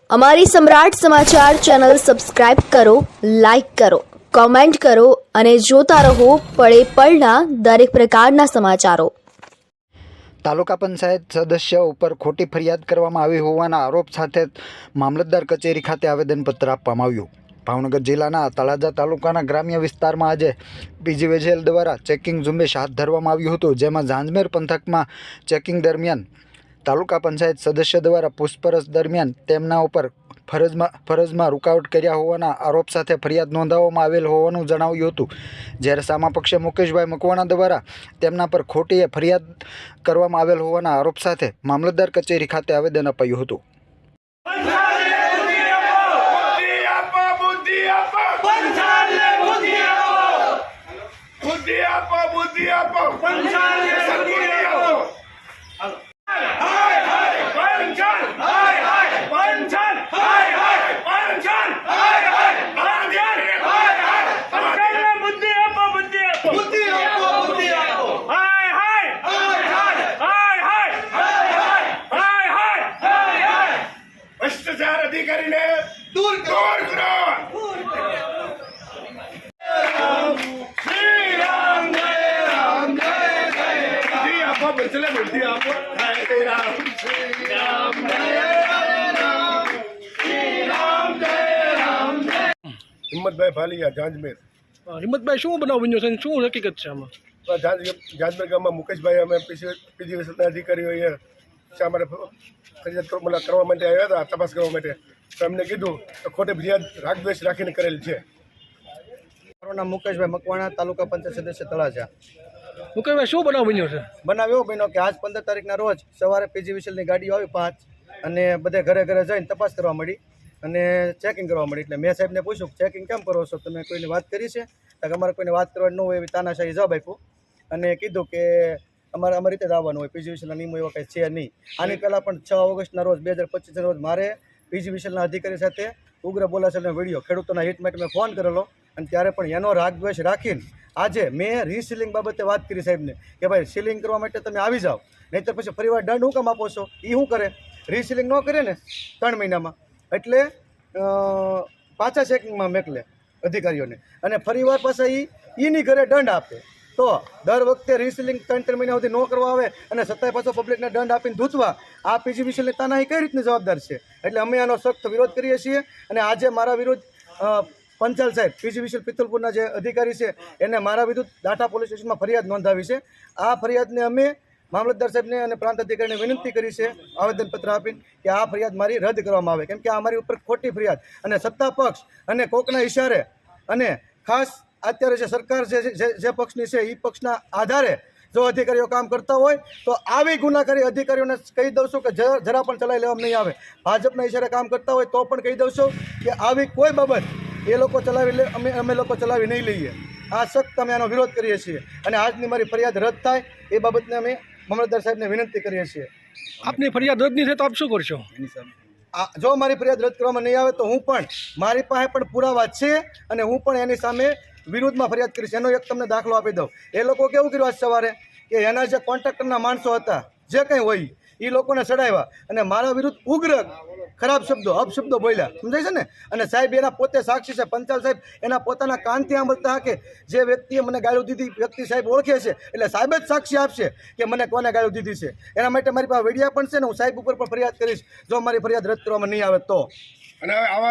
અમારી સમ્રાટ સમાચાર ચેનલ સબસ્ક્રાઇબ કરો, લાઇક કરો, કોમેન્ટ કરો અને જોતા રહો પળે પળના દરેક પ્રકારના સમાચારો। તાલુકા પંચાયત સદસ્ય ઉપર ખોટી ફરિયાદ કરવામાં આવી હોવાના આરોપ સાથે મામલતદાર કચેરી ખાતે આવેદનપત્ર આપવામાં આવ્યું। ભાવનગર જિલ્લાના તળાજા તાલુકાના ગ્રામ્ય વિસ્તારમાં આજે પીજીવીસીએલ દ્વારા ચેકિંગ ઝુંબેશ હાથ ધરવામાં આવ્યું હતું, જેમાં ઝાંઝમેર પંથકમાં ચેકિંગ દરમિયાન તાલુકા પંચાયત સદસ્ય દ્વારા પૂછપરછ દરમિયાન તેમના ઉપર ફરજમાં રૂકાવટ કર્યા હોવાના આરોપ સાથે ફરિયાદ નોંધાવવામાં આવેલ હોવાનું જણાવ્યું હતું। જ્યારે સામા પક્ષે મુકેશભાઈ મકવાણા દ્વારા તેમના પર ખોટી ફરિયાદ કરવામાં આવેલ હોવાના આરોપ સાથે મામલતદાર કચેરી ખાતે આવેદન અપાયું હતું। ભ્રષ્ટાચાર અધિકારીને દૂર કરો। શ્રી રામ જય રામ જય જય બુદ્ધિ આપો, બચલે બુદ્ધિ આપો। જય રામ શ્રી રામ જય રામ શ્રી રામ જય રામ જય। હિંમતભાઈ ભાલિયા, ઝાંઝમેર। હિંમતભાઈ, શું બનાવ બન્યો છે અને શું હકીકત છે આમાં? ઝાંઝમેર ગામમાં મુકેશભાઈ અમે પીજીવીસીએલના અધિકારીઓએ અમારે ફરિયાદ કરવા માટે આવ્યા હતા, તપાસ કરવા માટે। તો અમને કીધું તો ખોટી ફરિયાદ રાગદ્વેષ રાખીને કરેલ છે। મારું નામ મુકેશભાઈ મકવાણા, તાલુકા પંચાયત સદસ્ય તળાજા। મુકેશભાઈ, શું બનાવ બન્યો છે? બનાવ એવો બન્યો કે આજ 15 તારીખના રોજ સવારે પીજીવીસીએલની ગાડીઓ આવી 5 અને બધે ઘરે જઈને તપાસ કરવા મળી અને ચેકિંગ કરવા મળી। એટલે મેં સાહેબને પૂછ્યું ચેકિંગ કેમ કરો છો, તમે કોઈને વાત કરી છે? કે અમારે કોઈને વાત કરવાની ન હોય એવી તાનાશાહી જવાબ આપ્યો અને કીધું કે અમારે અમારી રીતે જ આવવાનું હોય, પીજીવીસીએલના નિયમો એવા કંઈ છે નહીં। આની પહેલાં પણ 6 ઓગસ્ટના રોજ 2025ના રોજ મારે પીજીવીસીએલના અધિકારી સાથે ઉગ્ર બોલાચાલીનો વિડીયો ખેડૂતોના હિત માટે મેં ફોન કરેલો અને ત્યારે પણ એનો રાગદ્વેષ રાખીને આજે મેં રીસીલિંગ બાબતે વાત કરી સાહેબને કે ભાઈ સીલિંગ કરવા માટે તમે આવી જાઓ, નહીંતર પછી ફરીવાર દંડ હું કામ આપો છો? એ શું કરે, રીસીલિંગ ન કરે ને 3 મહિનામાં એટલે પાછા ચેકિંગમાં મેકલે અધિકારીઓને અને ફરીવાર પાછા એની ઘરે દંડ આપે। તો દર વખતે રીસીલિંગ 3 મહિના સુધી ન કરવા આવે અને છતાંય પાછો પબ્લિકને દંડ આપીને ધૂતવા, આ પીજીવીસીએલની તાનાહી કઈ રીતની જવાબદાર છે? એટલે અમે આનો સખ્ત વિરોધ કરીએ છીએ અને આજે મારા વિરુદ્ધ પંચાલ સાહેબ પીજીવીસીએલ પિત્તલપુરના જે અધિકારી છે એને મારા વિરુદ્ધ દાઠા પોલીસ સ્ટેશનમાં ફરિયાદ નોંધાવી છે। આ ફરિયાદને અમે મામલતદાર સાહેબને અને પ્રાંત અધિકારીને વિનંતી કરી છે આવેદનપત્ર આપીને કે આ ફરિયાદ મારી રદ કરવામાં આવે, કેમ કે આ મારી ઉપર ખોટી ફરિયાદ અને સત્તા પક્ષ અને કોકના ઇશારે અને ખાસ અત્યારે જે સરકાર જે પક્ષની છે એ પક્ષના આધારે જો અધિકારીઓ કામ કરતા હોય તો આવી ગુનાકારી અધિકારીઓને કહી દઉં છું કે જરા પણ ચલાવી લેવામાં નહીં આવે। ભાજપના ઇશારે કામ કરતા હોય તો પણ કહી દઉં છું કે આવી કોઈ બાબત એ લોકો ચલાવી લે, અમે લોકો ચલાવી નહીં લઈએ। આ સખ્ત અમે આનો વિરોધ કરીએ છીએ અને આજની મારી ફરિયાદ રદ થાય એ બાબતને અમે મામલતદાર સાહેબને વિનંતી કરીએ છીએ। આપની ફરિયાદ રદ નહીં થાય તો આપ શું કરશો? જો મારી ફરિયાદ રદ કરવામાં નહીં આવે તો હું પણ, મારી પાસે પણ પુરાવા છે અને હું પણ એની સામે વિરુદ્ધમાં ફરિયાદ કરીશ। એનો એક તમને દાખલો આપી દઉં। એ લોકો કેવું કર્યું આજ સવારે કે એના જે કોન્ટ્રાક્ટરના માણસો હતા જે કંઈ હોય એ લોકોને ચડાવ્યા અને મારા વિરુદ્ધ ઉગ્ર ખરાબ શબ્દો અપશબ્દો બોલ્યા, સમજાય છે ને? અને સાહેબ એના પોતે સાક્ષી છે, પંચાલ સાહેબ એના પોતાના કાનથી સાંભળતા કે જે વ્યક્તિએ મને ગાળું દીધી વ્યક્તિ સાહેબ ઓળખે છે, એટલે સાહેબ જ સાક્ષી આપશે કે મને કોને ગાળું દીધી છે। એના માટે મારી પાસે વિડીયા પણ છે ને હું સાહેબ ઉપર પણ ફરિયાદ કરીશ જો મારી ફરિયાદ રદ કરવામાં નહીં આવે તો। અને આવા